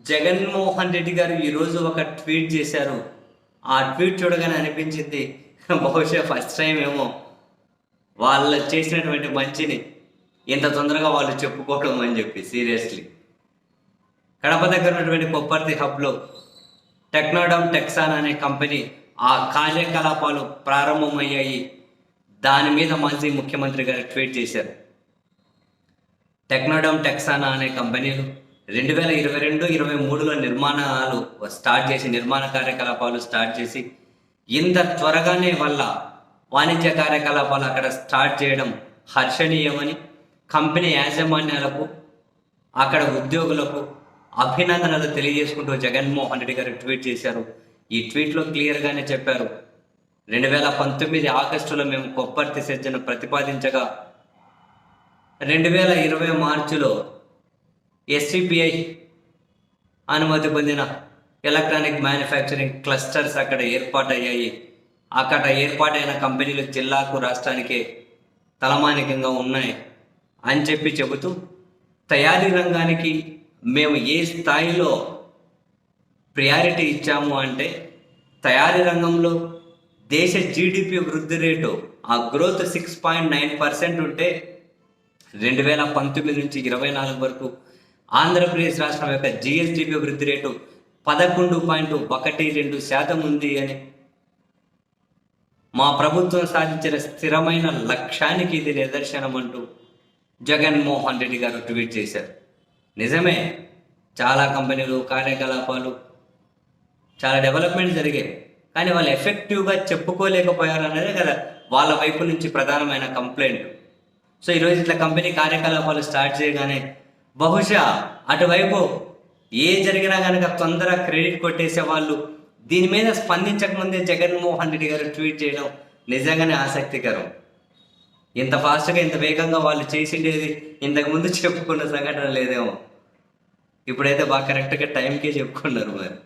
జగన్మోహన్ రెడ్డి గారు ఈరోజు ఒక ట్వీట్ చేశారు. ఆ ట్వీట్ చూడగానే అనిపించింది బహుశా ఫస్ట్ టైం ఏమో వాళ్ళు చేసినటువంటి మంచిని ఇంత తొందరగా వాళ్ళు చెప్పుకోవడం అని చెప్పి సీరియస్లీ. కడప దగ్గర ఉన్నటువంటి కొప్పర్తి హబ్లో టెక్నోడమ్ టెక్సాన్ అనే కంపెనీ ఆ కార్యకలాపాలు ప్రారంభమయ్యాయి. దాని మీద మాజీ ముఖ్యమంత్రి గారు ట్వీట్ చేశారు. టెక్నోడమ్ టెక్సానా అనే కంపెనీలు 2022-23లో నిర్మాణ కార్యకలాపాలు స్టార్ట్ చేసి ఇంత త్వరగానే వల్ల వాణిజ్య కార్యకలాపాలు అక్కడ స్టార్ట్ చేయడం హర్షణీయమని కంపెనీ యాజమాన్యాలకు అక్కడ ఉద్యోగులకు అభినందనలు తెలియజేసుకుంటూ జగన్మోహన్ రెడ్డి గారు ట్వీట్ చేశారు. ఈ ట్వీట్లో క్లియర్గానే చెప్పారు, 2019 ఆగస్టులో మేము కొప్పర్తి సెజ్జను ప్రతిపాదించగా 2020 మార్చిలో ఎస్సిపిఐ అనుమతి పొందిన ఎలక్ట్రానిక్ మ్యానుఫ్యాక్చరింగ్ క్లస్టర్స్ అక్కడ ఏర్పాటయ్యాయి. అక్కడ ఏర్పాటైన కంపెనీలు జిల్లాకు రాష్ట్రానికే తలమానికంగా ఉన్నాయి అని చెబుతూ తయారీ రంగానికి మేము ఏ స్థాయిలో ప్రయారిటీ ఇచ్చాము అంటే, తయారీ రంగంలో దేశ జీడిపి వృద్ధి రేటు ఆ గ్రోత్ 6.9% ఉంటే 2019 నుంచి 24 వరకు ఆంధ్రప్రదేశ్ రాష్ట్రం యొక్క జిఎస్డిపి వృద్ధి రేటు 11.12% ఉంది అని, మా ప్రభుత్వం సాధించిన స్థిరమైన లక్ష్యానికి ఇది నిదర్శనం అంటూ జగన్మోహన్ రెడ్డి గారు ట్వీట్ చేశారు. నిజమే, చాలా కంపెనీలు కార్యకలాపాలు చాలా డెవలప్మెంట్ జరిగాయి, కానీ వాళ్ళు ఎఫెక్టివ్గా చెప్పుకోలేకపోయారు అన్నదే కదా వాళ్ళ వైపు నుంచి ప్రధానమైన కంప్లైంట్. సో ఈరోజు ఇట్లా కంపెనీ కార్యకలాపాలు స్టార్ట్ చేయగానే బహుశా అటువైపు ఏ జరిగినా కనుక తొందరగా క్రెడిట్ కొట్టేసే వాళ్ళు దీని మీద స్పందించకముందే జగన్మోహన్ రెడ్డి గారు ట్వీట్ చేయడం నిజంగానే ఆసక్తికరం. ఇంత ఫాస్ట్గా ఇంత వేగంగా వాళ్ళు చేసిండేది ఇంతకుముందు చెప్పుకున్న సంఘటన లేదేమో, ఇప్పుడైతే బాగా కరెక్ట్గా టైంకే చెప్పుకున్నారు మరి.